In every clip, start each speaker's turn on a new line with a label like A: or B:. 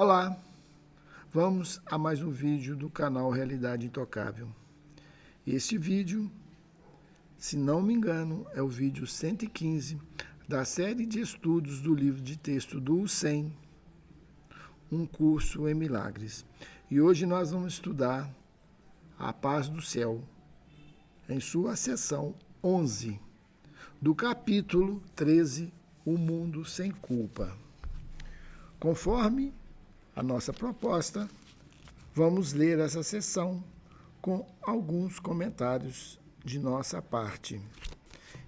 A: Olá, vamos a mais um vídeo do canal Realidade Intocável. Este vídeo, se não me engano, é o vídeo 115 da série de estudos do livro de texto do UCEM, Um Curso em Milagres. E hoje nós vamos estudar a paz do céu, em sua seção 11, do capítulo 13, O Mundo Sem Culpa. Conforme a nossa proposta, vamos ler essa sessão com alguns comentários de nossa parte.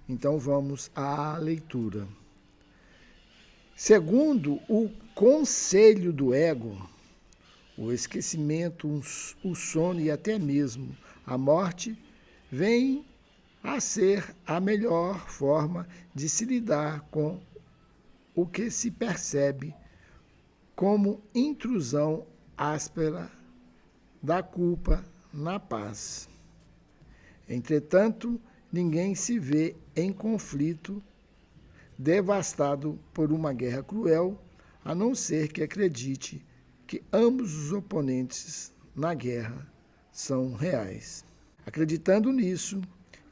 A: Então vamos à leitura. Segundo o conselho do ego, o esquecimento, o sono e até mesmo a morte vêm a ser a melhor forma de se lidar com o que se percebe como intrusão áspera da culpa na paz. Entretanto, ninguém se vê em conflito, devastado por uma guerra cruel, a não ser que acredite que ambos os oponentes na guerra são reais. Acreditando nisso,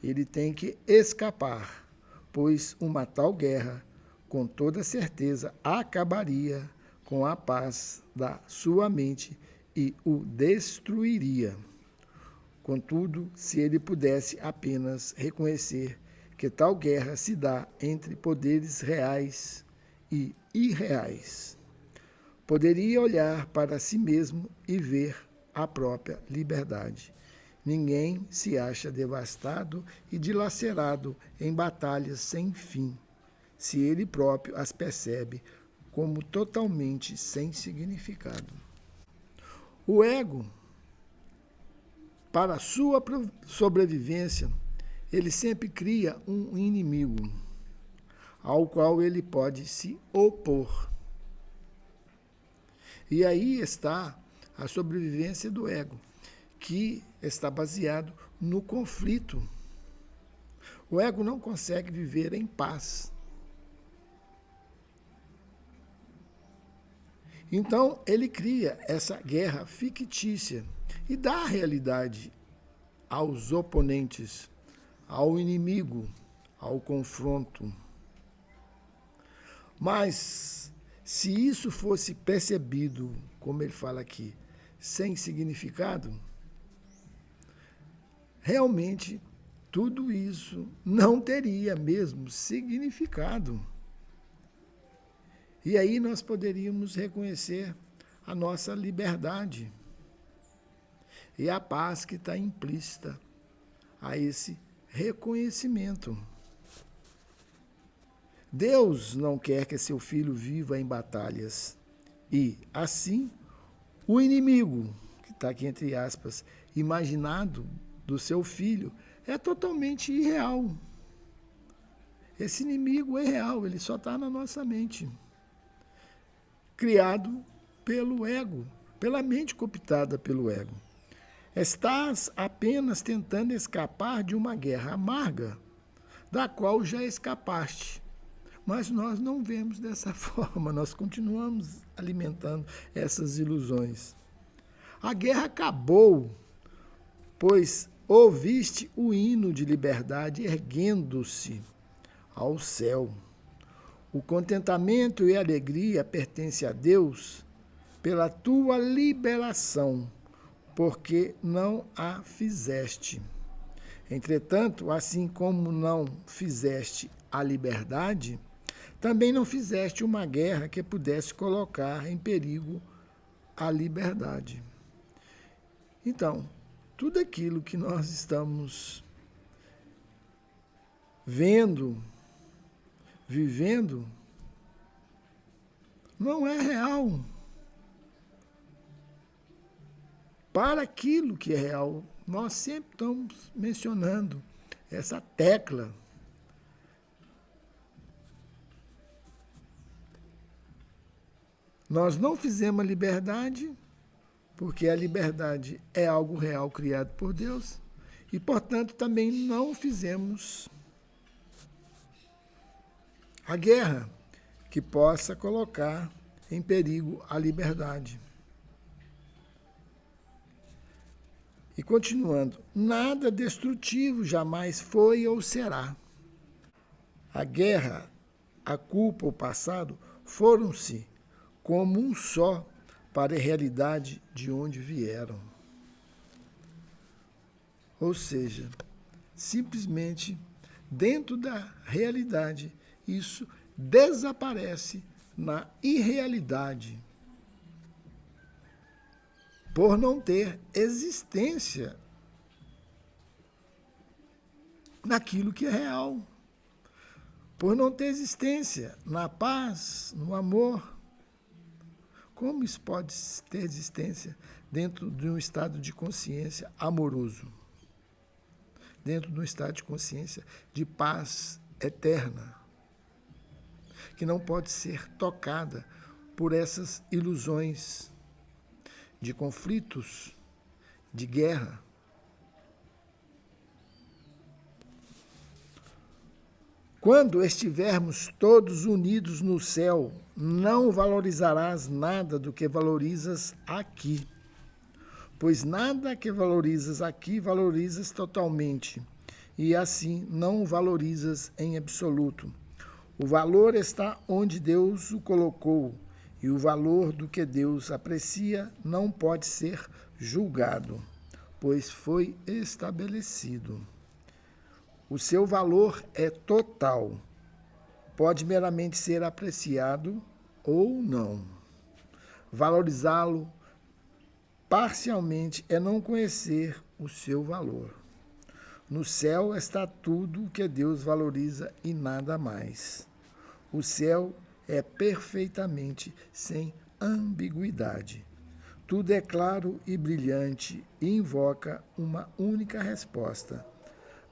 A: ele tem que escapar, pois uma tal guerra, com toda certeza, acabaria com a paz da sua mente e o destruiria. Contudo, se ele pudesse apenas reconhecer que tal guerra se dá entre poderes reais e irreais, poderia olhar para si mesmo e ver a própria liberdade. Ninguém se acha devastado e dilacerado em batalhas sem fim, se ele próprio as percebe como totalmente sem significado. O ego, para sua sobrevivência, ele sempre cria um inimigo ao qual ele pode se opor. E aí está a sobrevivência do ego, que está baseado no conflito. O ego não consegue viver em paz. Então, ele cria essa guerra fictícia e dá a realidade aos oponentes, ao inimigo, ao confronto. Mas, se isso fosse percebido, como ele fala aqui, sem significado, realmente tudo isso não teria mesmo significado. E aí nós poderíamos reconhecer a nossa liberdade e a paz que está implícita a esse reconhecimento. Deus não quer que seu filho viva em batalhas e, assim, o inimigo, que está aqui entre aspas, imaginado do seu filho, é totalmente irreal. Esse inimigo é real, ele só está na nossa mente. Criado pelo ego, pela mente cooptada pelo ego. Estás apenas tentando escapar de uma guerra amarga, da qual já escapaste. Mas nós não vemos dessa forma, nós continuamos alimentando essas ilusões. A guerra acabou, pois ouviste o hino de liberdade erguendo-se ao céu. O contentamento e a alegria pertencem a Deus pela tua liberação, porque não a fizeste. Entretanto, assim como não fizeste a liberdade, também não fizeste uma guerra que pudesse colocar em perigo a liberdade. Então, tudo aquilo que nós estamos vendo, vivendo, não é real. Para aquilo que é real, nós sempre estamos mencionando essa tecla. Nós não fizemos a liberdade, porque a liberdade é algo real criado por Deus, e, portanto, também não fizemos a guerra que possa colocar em perigo a liberdade. E continuando, nada destrutivo jamais foi ou será. A guerra, a culpa, o passado foram-se como um só para a realidade de onde vieram. Ou seja, simplesmente dentro da realidade, isso desaparece na irrealidade, por não ter existência naquilo que é real, por não ter existência na paz, no amor. Como isso pode ter existência dentro de um estado de consciência amoroso? Dentro de um estado de consciência de paz eterna, que não pode ser tocada por essas ilusões de conflitos, de guerra. Quando estivermos todos unidos no céu, não valorizarás nada do que valorizas aqui, pois nada que valorizas aqui valorizas totalmente, e assim não valorizas em absoluto. O valor está onde Deus o colocou, e o valor do que Deus aprecia não pode ser julgado, pois foi estabelecido. O seu valor é total, pode meramente ser apreciado ou não. Valorizá-lo parcialmente é não conhecer o seu valor. No céu está tudo o que Deus valoriza e nada mais. O céu é perfeitamente sem ambiguidade. Tudo é claro e brilhante e invoca uma única resposta.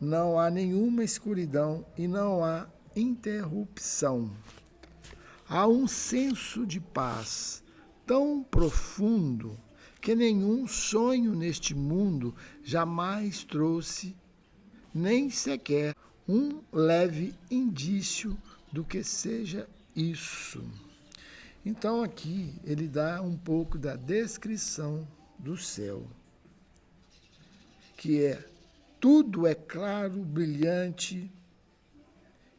A: Não há nenhuma escuridão e não há interrupção. Há um senso de paz tão profundo que nenhum sonho neste mundo jamais trouxe, nem sequer um leve indício do que seja isso. Então aqui ele dá um pouco da descrição do céu, que é tudo é claro, brilhante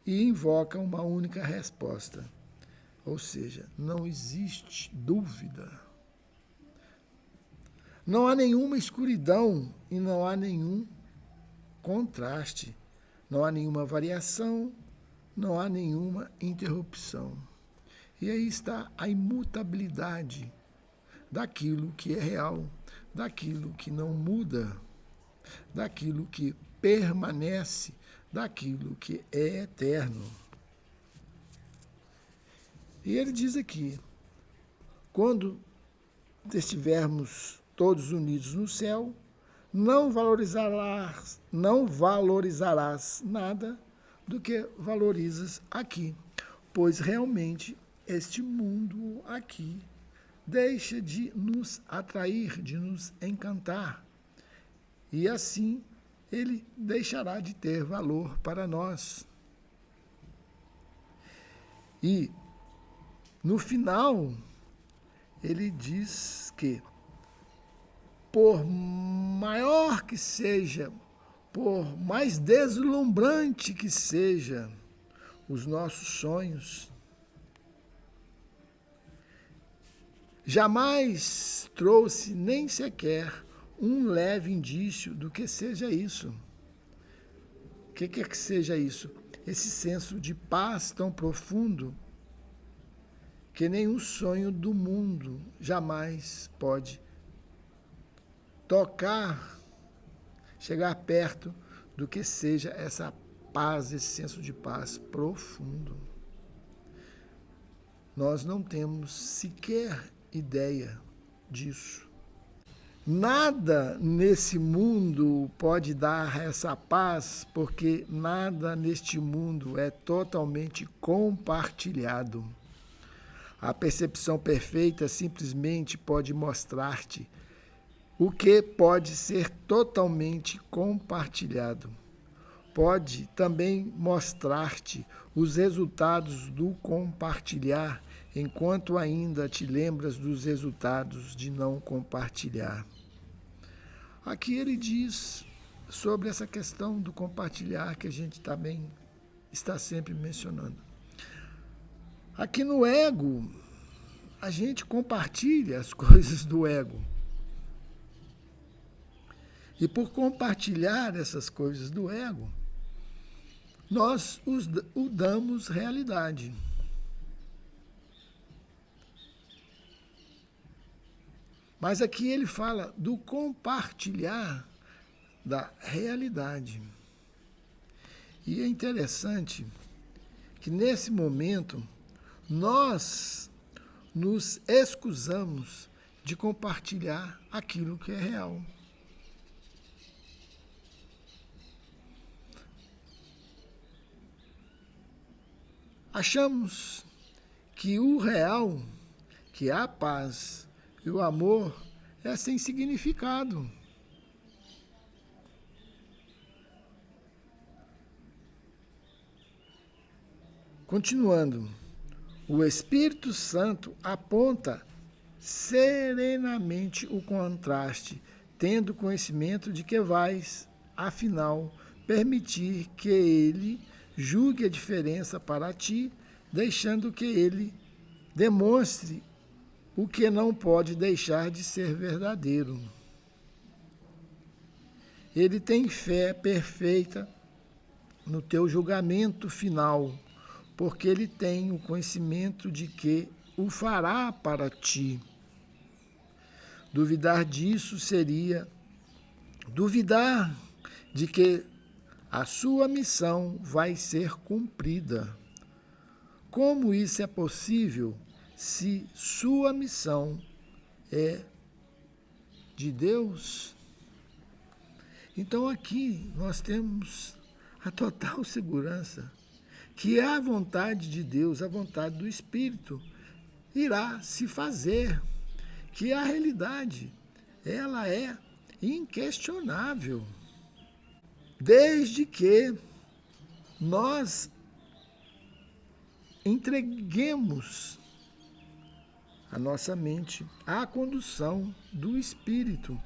A: e invoca uma única resposta. Ou seja, não existe dúvida. Não há nenhuma escuridão e não há nenhum contraste. Não há nenhuma variação, não há nenhuma interrupção. E aí está a imutabilidade daquilo que é real, daquilo que não muda, daquilo que permanece, daquilo que é eterno. E ele diz aqui, quando estivermos todos unidos no céu, não valorizarás nada do que valorizas aqui, pois realmente este mundo aqui deixa de nos atrair, de nos encantar, e assim ele deixará de ter valor para nós. E no final ele diz que por maior que seja, por mais deslumbrante que seja os nossos sonhos, jamais trouxe nem sequer um leve indício do que seja isso. O que quer que seja isso? Esse senso de paz tão profundo que nenhum sonho do mundo jamais pode tocar, chegar perto do que seja essa paz, esse senso de paz profundo. Nós não temos sequer ideia disso. Nada nesse mundo pode dar essa paz, porque nada neste mundo é totalmente compartilhado. A percepção perfeita simplesmente pode mostrar-te o que pode ser totalmente compartilhado. Pode também mostrar-te os resultados do compartilhar enquanto ainda te lembras dos resultados de não compartilhar. Aqui ele diz sobre essa questão do compartilhar que a gente também está sempre mencionando. Aqui no ego, a gente compartilha as coisas do ego. E por compartilhar essas coisas do ego, nós o damos realidade. Mas aqui ele fala do compartilhar da realidade. E é interessante que nesse momento nós nos excusamos de compartilhar aquilo que é real. Achamos que o real, que a paz e o amor é sem significado. Continuando, o Espírito Santo aponta serenamente o contraste, tendo conhecimento de que vais, afinal, permitir que ele julgue a diferença para ti, deixando que ele demonstre o que não pode deixar de ser verdadeiro. Ele tem fé perfeita no teu julgamento final, porque ele tem o conhecimento de que o fará para ti. Duvidar disso seria duvidar de que a sua missão vai ser cumprida. Como isso é possível se sua missão é de Deus? Então aqui nós temos a total segurança que a vontade de Deus, a vontade do Espírito, irá se fazer, que a realidade, ela é inquestionável, desde que nós entreguemos a nossa mente à condução do Espírito.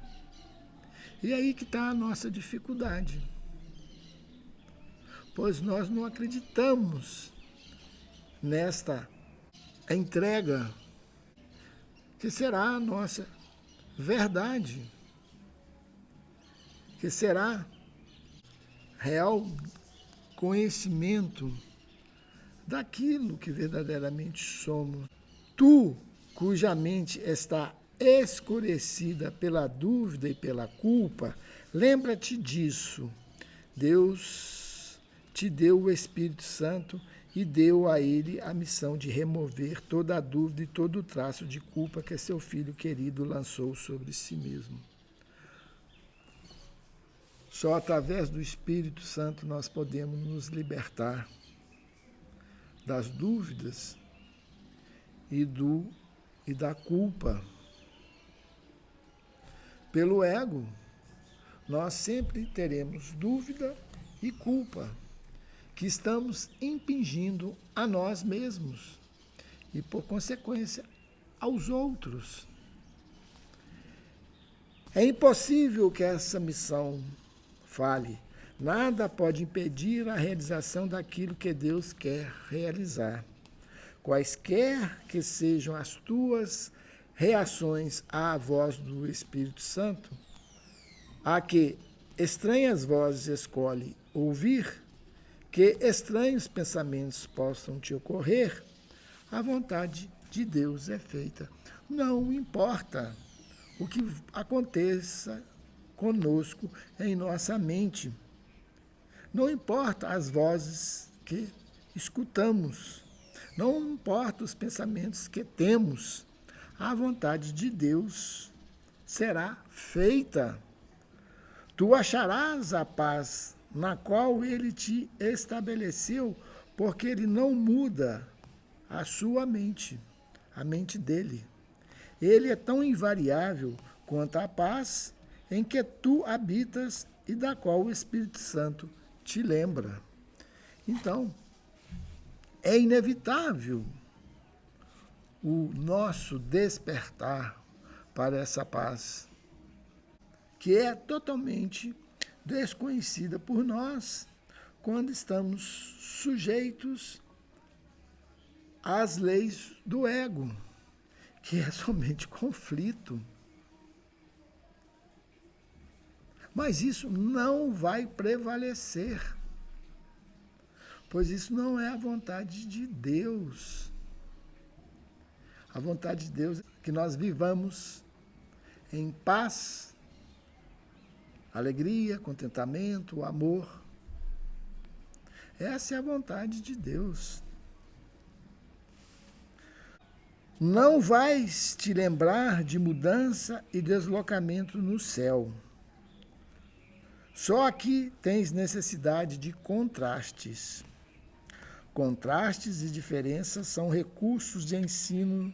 A: E aí que está a nossa dificuldade. Pois nós não acreditamos nesta entrega que será a nossa verdade, que será real conhecimento daquilo que verdadeiramente somos. Tu, cuja mente está escurecida pela dúvida e pela culpa, lembra-te disso. Deus te deu o Espírito Santo e deu a ele a missão de remover toda a dúvida e todo o traço de culpa que seu filho querido lançou sobre si mesmo. Só através do Espírito Santo nós podemos nos libertar das dúvidas e da culpa. Pelo ego, nós sempre teremos dúvida e culpa, que estamos impingindo a nós mesmos e, por consequência, aos outros. É impossível que essa missão fale. Nada pode impedir a realização daquilo que Deus quer realizar. Quaisquer que sejam as tuas reações à voz do Espírito Santo, a que estranhas vozes escolhe ouvir, que estranhos pensamentos possam te ocorrer, a vontade de Deus é feita. Não importa o que aconteça conosco em nossa mente. Não importa as vozes que escutamos. Não importa os pensamentos que temos. A vontade de Deus será feita. Tu acharás a paz na qual ele te estabeleceu, porque ele não muda a sua mente, a mente dele. Ele é tão invariável quanto a paz em que tu habitas e da qual o Espírito Santo te lembra. Então, é inevitável o nosso despertar para essa paz, que é totalmente desconhecida por nós quando estamos sujeitos às leis do ego, que é somente conflito. Mas isso não vai prevalecer, pois isso não é a vontade de Deus. A vontade de Deus é que nós vivamos em paz, alegria, contentamento, amor. Essa é a vontade de Deus. Não vais te lembrar de mudança e deslocamento no céu. Só aqui tens necessidade de contrastes. Contrastes e diferenças são recursos de ensino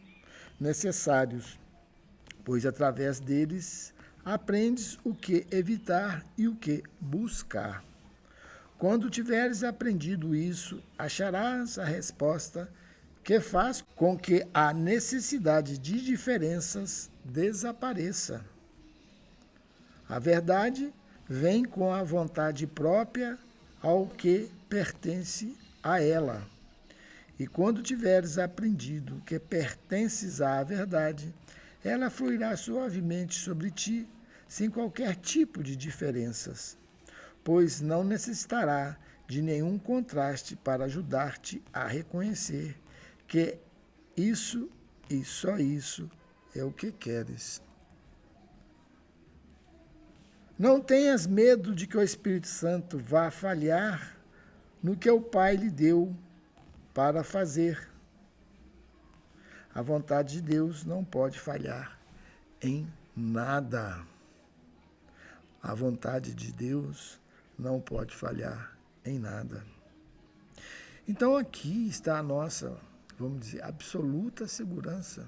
A: necessários, pois através deles aprendes o que evitar e o que buscar. Quando tiveres aprendido isso, acharás a resposta que faz com que a necessidade de diferenças desapareça. A verdade vem com a vontade própria ao que pertence a ela. E quando tiveres aprendido que pertences à verdade, ela fluirá suavemente sobre ti, sem qualquer tipo de diferenças, pois não necessitará de nenhum contraste para ajudar-te a reconhecer que isso e só isso é o que queres. Não tenhas medo de que o Espírito Santo vá falhar no que o Pai lhe deu para fazer. A vontade de Deus não pode falhar em nada. A vontade de Deus não pode falhar em nada. Então aqui está a nossa, vamos dizer, absoluta segurança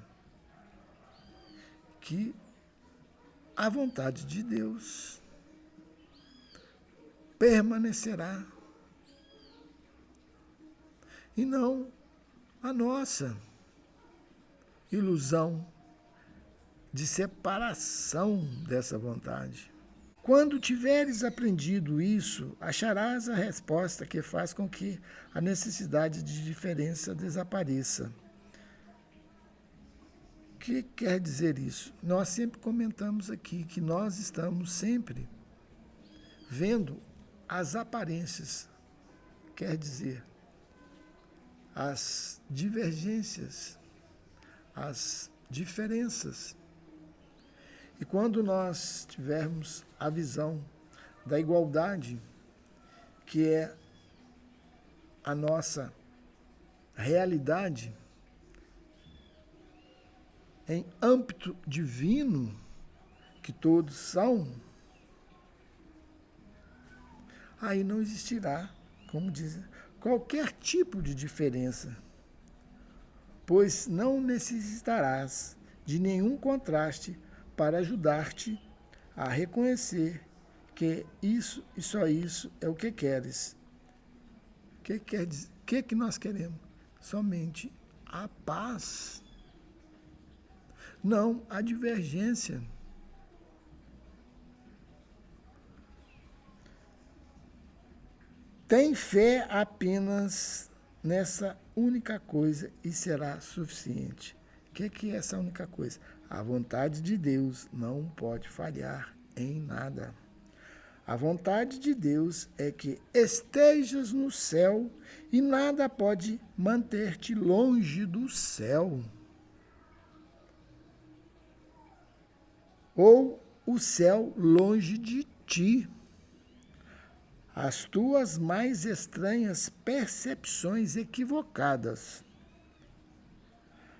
A: que a vontade de Deus permanecerá e não a nossa ilusão de separação dessa vontade. Quando tiveres aprendido isso, acharás a resposta que faz com que a necessidade de diferença desapareça. O que quer dizer isso? Nós sempre comentamos aqui que nós estamos sempre vendo as aparências, quer dizer, as divergências, as diferenças. E quando nós tivermos a visão da igualdade, que é a nossa realidade, em âmbito divino, que todos são, aí não existirá, como dizem, qualquer tipo de diferença, pois não necessitarás de nenhum contraste para ajudar-te a reconhecer que isso e só isso é o que queres. O que quer dizer? O que nós queremos? Somente a paz, não a divergência. Tem fé apenas nessa única coisa e será suficiente. O que é essa única coisa? A vontade de Deus não pode falhar em nada. A vontade de Deus é que estejas no céu e nada pode manter-te longe do céu. Ou o céu longe de ti. As tuas mais estranhas percepções equivocadas,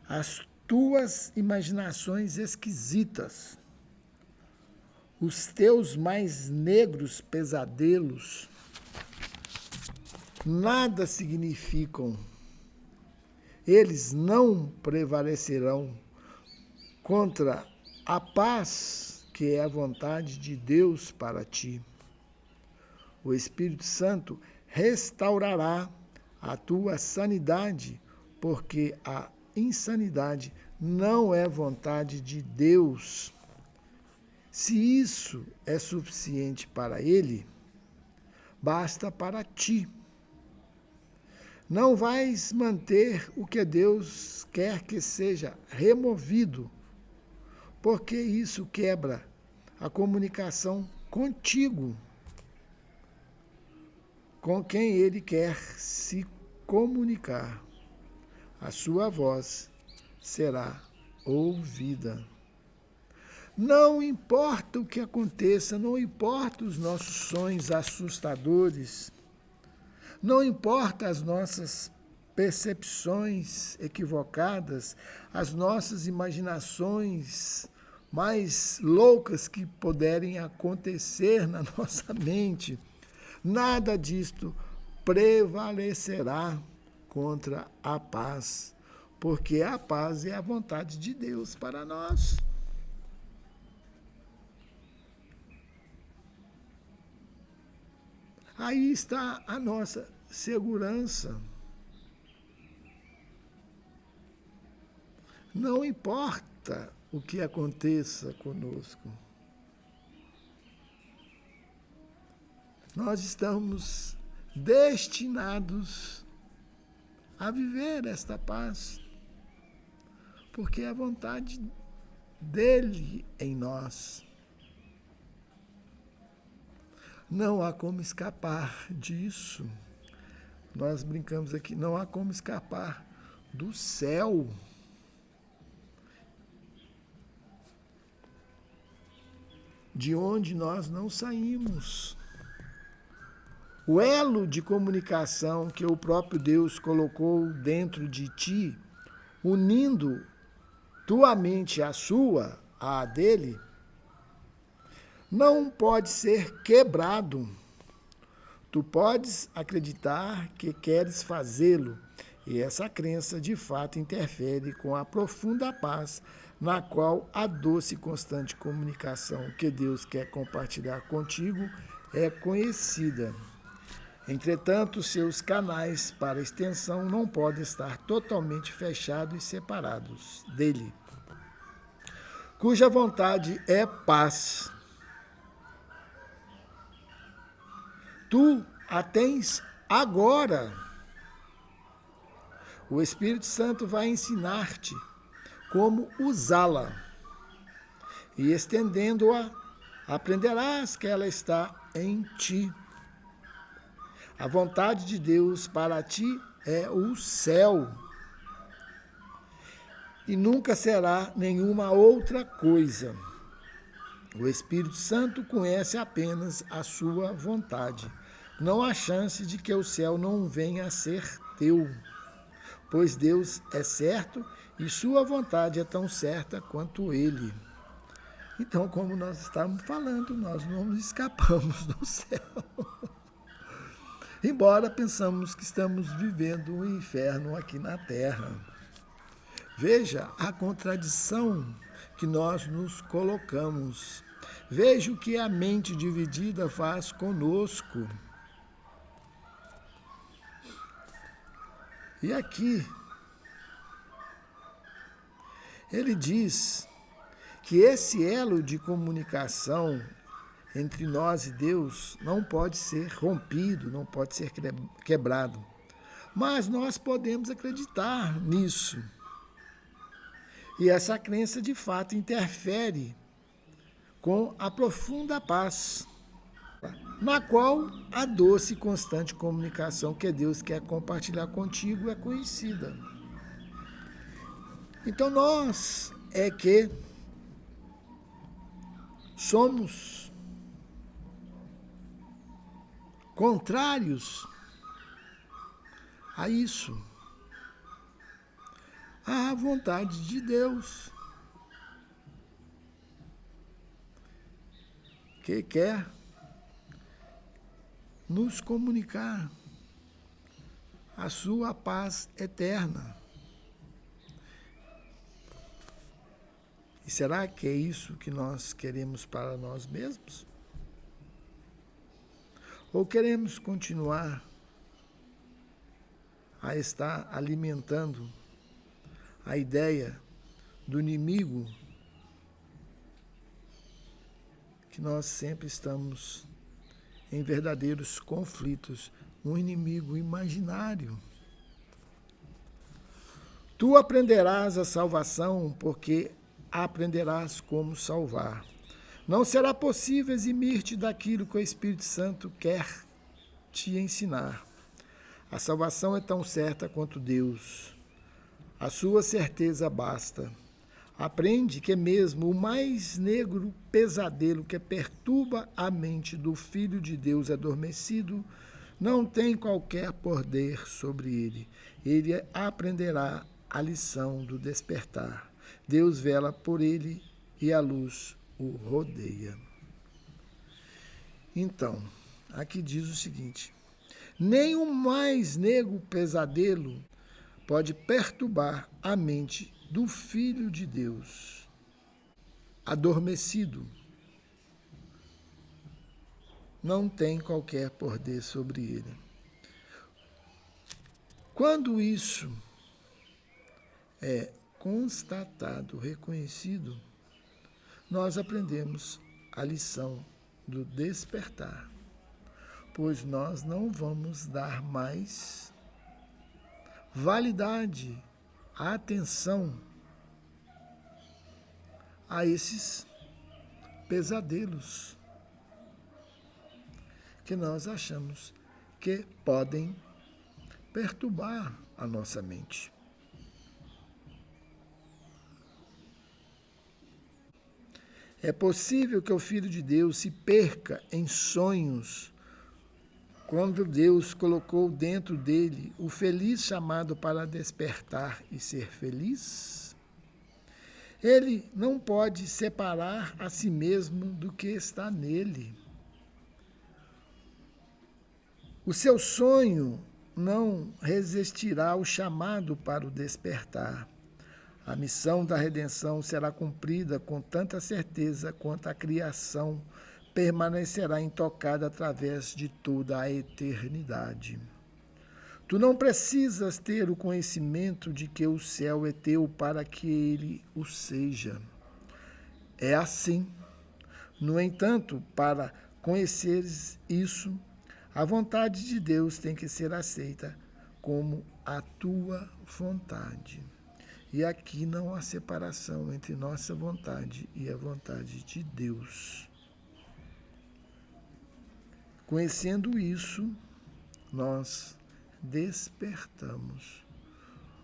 A: as tuas imaginações esquisitas, os teus mais negros pesadelos, nada significam. Eles não prevalecerão contra a paz que é a vontade de Deus para ti. O Espírito Santo restaurará a tua sanidade, porque a insanidade não é vontade de Deus. Se isso é suficiente para ele, basta para ti. Não vais manter o que Deus quer que seja removido, porque isso quebra a comunicação contigo, com quem ele quer se comunicar. A sua voz será ouvida. Não importa o que aconteça, não importa os nossos sonhos assustadores, não importa as nossas percepções equivocadas, as nossas imaginações mais loucas que puderem acontecer na nossa mente, nada disto prevalecerá contra a paz, porque a paz é a vontade de Deus para nós. Aí está a nossa segurança. Não importa o que aconteça conosco. Nós estamos destinados a viver esta paz, porque é a vontade dele em nós. Não há como escapar disso. Nós brincamos aqui, não há como escapar do céu. De onde nós não saímos. O elo de comunicação que o próprio Deus colocou dentro de ti, unindo tua mente à sua, à dele, não pode ser quebrado. Tu podes acreditar que queres fazê-lo, e essa crença de fato interfere com a profunda paz na qual a doce e constante comunicação que Deus quer compartilhar contigo é conhecida. Entretanto, seus canais para extensão não podem estar totalmente fechados e separados dele, cuja vontade é paz. Tu a tens agora. O Espírito Santo vai ensinar-te como usá-la. E estendendo-a, aprenderás que ela está em ti. A vontade de Deus para ti é o céu. E nunca será nenhuma outra coisa. O Espírito Santo conhece apenas a sua vontade. Não há chance de que o céu não venha a ser teu, pois Deus é certo e sua vontade é tão certa quanto ele. Então, como nós estávamos falando, nós não nos escapamos do céu. Embora pensamos que estamos vivendo um inferno aqui na Terra. Veja a contradição que nós nos colocamos. Veja o que a mente dividida faz conosco. E aqui, ele diz que esse elo de comunicação entre nós e Deus não pode ser rompido, não pode ser quebrado. Mas nós podemos acreditar nisso. E essa crença, de fato, interfere com a profunda paz, na qual a doce e constante comunicação que Deus quer compartilhar contigo é conhecida. Então nós é que somos contrários a isso, à vontade de Deus, que quer nos comunicar a sua paz eterna. E será que é isso que nós queremos para nós mesmos? Ou queremos continuar a estar alimentando a ideia do inimigo, que nós sempre estamos em verdadeiros conflitos, um inimigo imaginário. Tu aprenderás a salvação, porque aprenderás como salvar. Não será possível eximir-te daquilo que o Espírito Santo quer te ensinar. A salvação é tão certa quanto Deus. A sua certeza basta. Aprende que mesmo o mais negro pesadelo que perturba a mente do Filho de Deus adormecido não tem qualquer poder sobre ele. Ele aprenderá a lição do despertar. Deus vela por ele e a luz o rodeia. Então, aqui diz o seguinte: nem o mais negro pesadelo pode perturbar a mente do Filho de Deus adormecido. Não tem qualquer poder sobre ele. Quando isso é constatado, reconhecido, nós aprendemos a lição do despertar, pois nós não vamos dar mais validade, atenção a esses pesadelos que nós achamos que podem perturbar a nossa mente. É possível que o Filho de Deus se perca em sonhos quando Deus colocou dentro dele o feliz chamado para despertar e ser feliz? Ele não pode separar a si mesmo do que está nele. O seu sonho não resistirá ao chamado para o despertar. A missão da redenção será cumprida com tanta certeza quanto a criação permanecerá intocada através de toda a eternidade. Tu não precisas ter o conhecimento de que o céu é teu para que ele o seja. É assim. No entanto, para conheceres isso, a vontade de Deus tem que ser aceita como a tua vontade. E aqui não há separação entre nossa vontade e a vontade de Deus. Conhecendo isso, nós despertamos,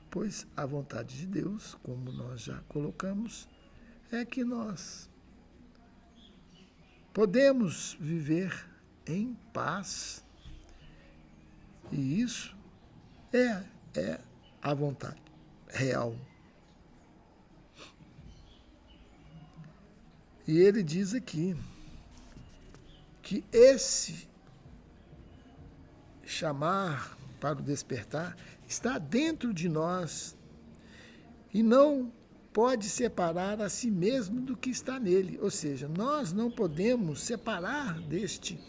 A: pois a vontade de Deus, como nós já colocamos, é que nós podemos viver em paz. E isso é a vontade real. E ele diz aqui que esse chamar para o despertar está dentro de nós e não pode separar a si mesmo do que está nele. Ou seja, nós não podemos separar deste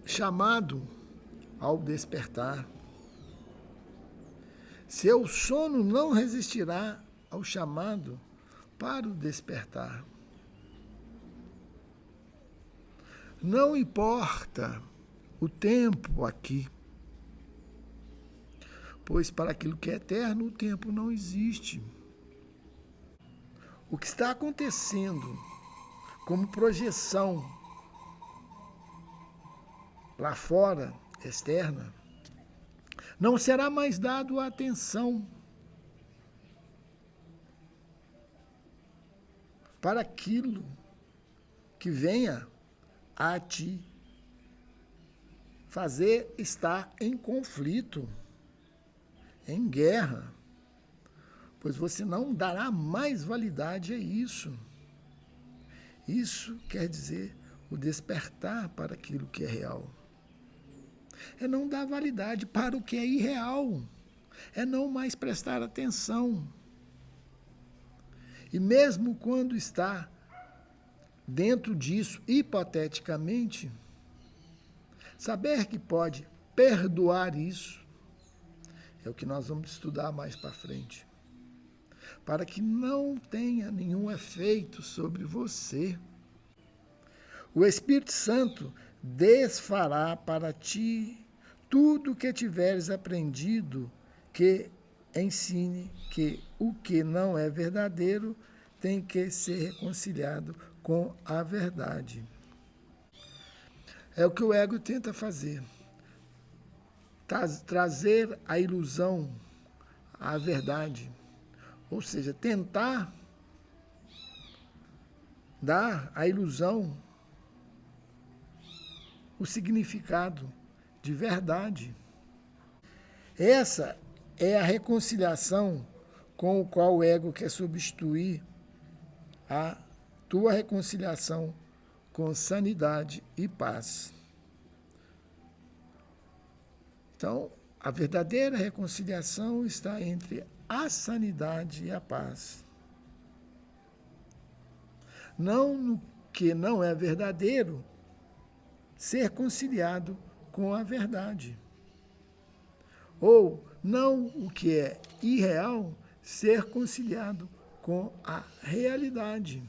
A: chamado ao despertar. Seu sono não resistirá ao chamado para o despertar. Não importa o tempo aqui, pois para aquilo que é eterno o tempo não existe. O que está acontecendo como projeção lá fora, externa, não será mais dado atenção para aquilo que venha a te fazer estar em conflito, em guerra, pois você não dará mais validade a isso. Isso quer dizer o despertar para aquilo que é real. É não dar validade para o que é irreal. É não mais prestar atenção. E mesmo quando está dentro disso, É o que nós vamos estudar mais para frente. Para que não tenha nenhum efeito sobre você. O Espírito Santo desfará para ti tudo o que tiveres aprendido, que ensine que o que não é verdadeiro tem que ser reconciliado com a verdade. É o que o ego tenta fazer. Trazer a ilusão à verdade. Ou seja, tentar dar à ilusão o significado de verdade. Essa é a reconciliação com o qual o ego quer substituir a tua reconciliação com sanidade e paz. Então, a verdadeira reconciliação está entre a sanidade e a paz. Não no que não é verdadeiro, ser conciliado com a verdade. Ou não o que é irreal, ser conciliado com a realidade.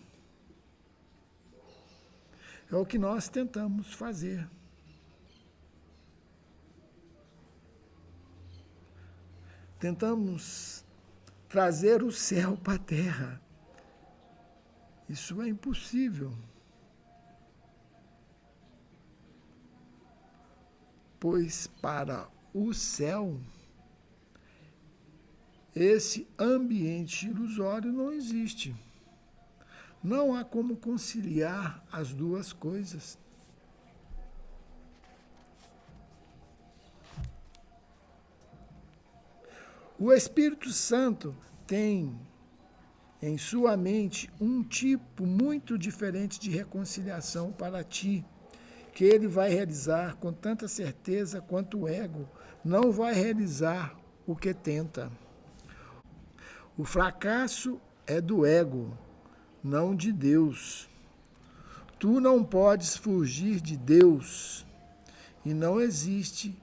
A: É o que nós tentamos fazer. Tentamos trazer o céu para a terra. Isso é impossível. Pois para o céu, esse ambiente ilusório não existe. Não há como conciliar as duas coisas. O Espírito Santo tem em sua mente um tipo muito diferente de reconciliação para ti, que ele vai realizar com tanta certeza quanto o ego não vai realizar o que tenta. O fracasso é do ego, não de Deus. Tu não podes fugir de Deus e não existe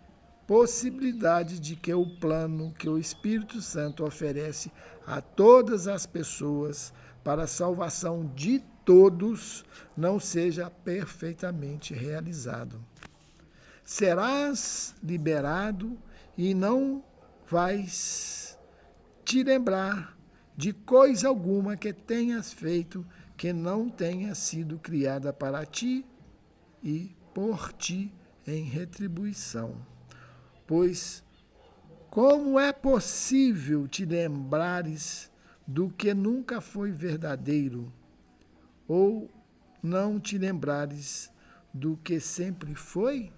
A: possibilidade de que o plano que o Espírito Santo oferece a todas as pessoas para a salvação de todos não seja perfeitamente realizado. Serás liberado e não vais te lembrar de coisa alguma que tenhas feito que não tenha sido criada para ti e por ti em retribuição. Pois como é possível te lembrares do que nunca foi verdadeiro, ou não te lembrares do que sempre foi?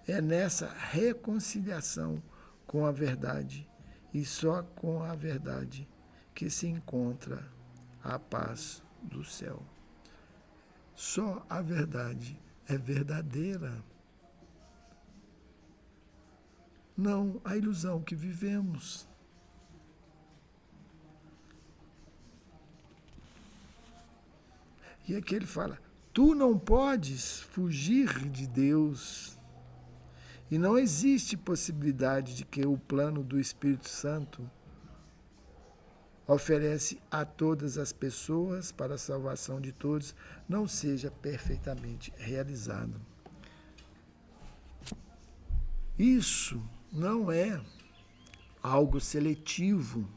A: É nessa reconciliação com a verdade, e só com a verdade, que se encontra a paz do céu. Só a verdade é verdadeira. Não a ilusão que vivemos. E aqui ele fala, tu não podes fugir de Deus. E não existe possibilidade de que o plano do Espírito Santo oferece a todas as pessoas para a salvação de todos não seja perfeitamente realizado. Isso não é algo seletivo,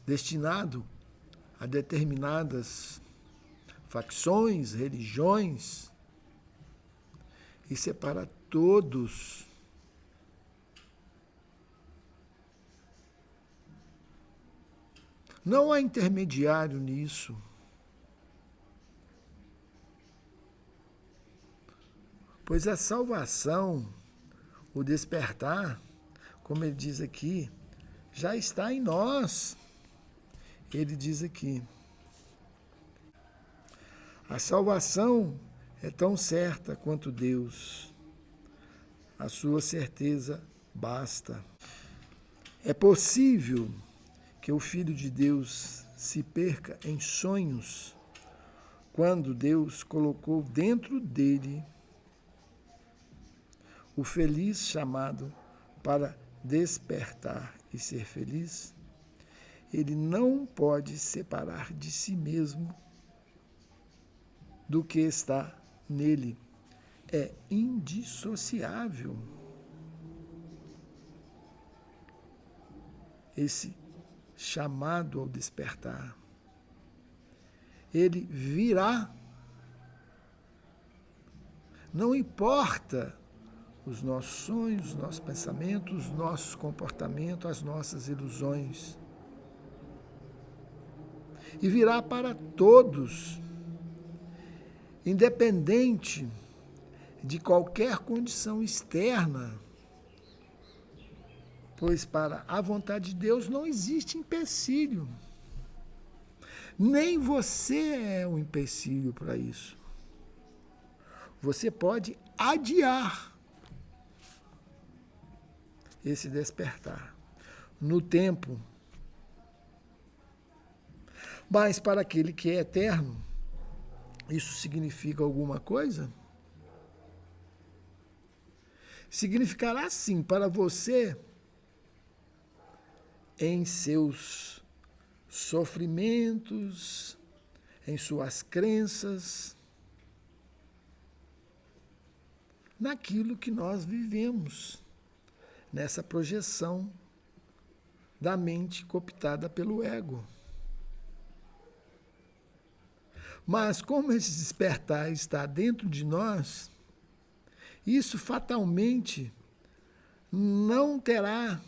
A: destinado a determinadas facções, religiões. Isso é para todos. Não há intermediário nisso. Pois a salvação, o despertar, como ele diz aqui, já está em nós. Ele diz aqui, a salvação é tão certa quanto Deus. A sua certeza basta. É possível que o Filho de Deus se perca em sonhos quando Deus colocou dentro dele o feliz chamado para despertar e ser feliz, ele não pode separar de si mesmo do que está nele. É indissociável esse chamado ao despertar. Ele virá. Não importa os nossos sonhos, os nossos pensamentos, os nossos comportamentos, as nossas ilusões. E virá para todos, independente de qualquer condição externa, pois para a vontade de Deus não existe empecilho. Nem você é um empecilho para isso. Você pode adiar esse despertar no tempo. Mas para aquele que é eterno, isso significa alguma coisa? Significará sim para você em seus sofrimentos, em suas crenças, naquilo que nós vivemos, nessa projeção da mente cooptada pelo ego. Mas como esse despertar está dentro de nós, isso fatalmente não terá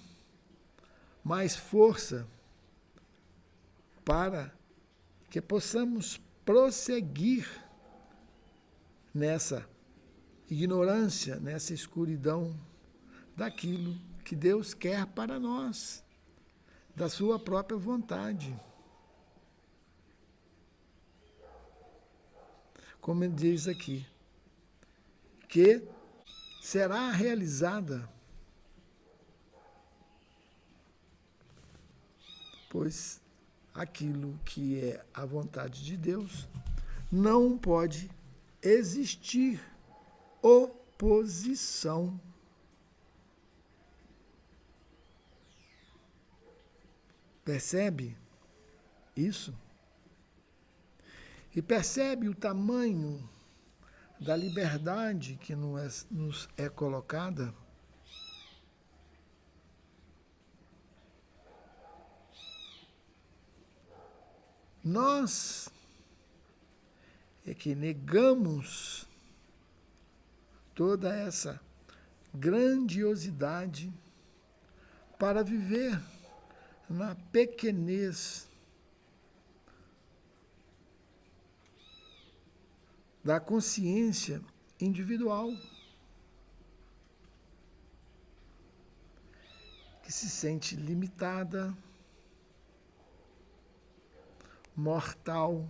A: mais força para que possamos prosseguir nessa ignorância, nessa escuridão daquilo que Deus quer para nós, da sua própria vontade. Como ele diz aqui, que será realizada, pois aquilo que é a vontade de Deus não pode existir oposição. Percebe isso? E percebe o tamanho da liberdade que nos é colocada? Nós é que negamos toda essa grandiosidade para viver na pequenez da consciência individual, que se sente limitada, mortal,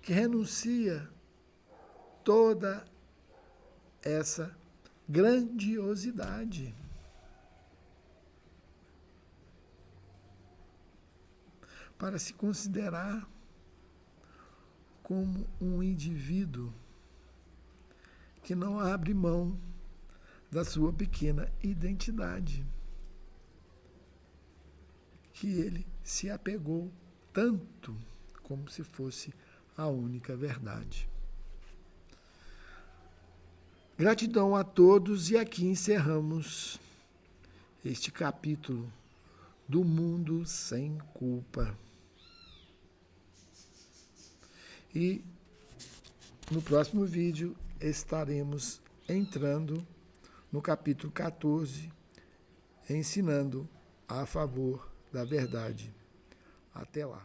A: que renuncia toda essa grandiosidade. Para se considerar como um indivíduo que não abre mão da sua pequena identidade, que ele se apegou tanto como se fosse a única verdade. Gratidão a todos, e aqui encerramos este capítulo do Mundo Sem Culpa. E no próximo vídeo estaremos entrando no capítulo 14, ensinando a favor da verdade. Até lá.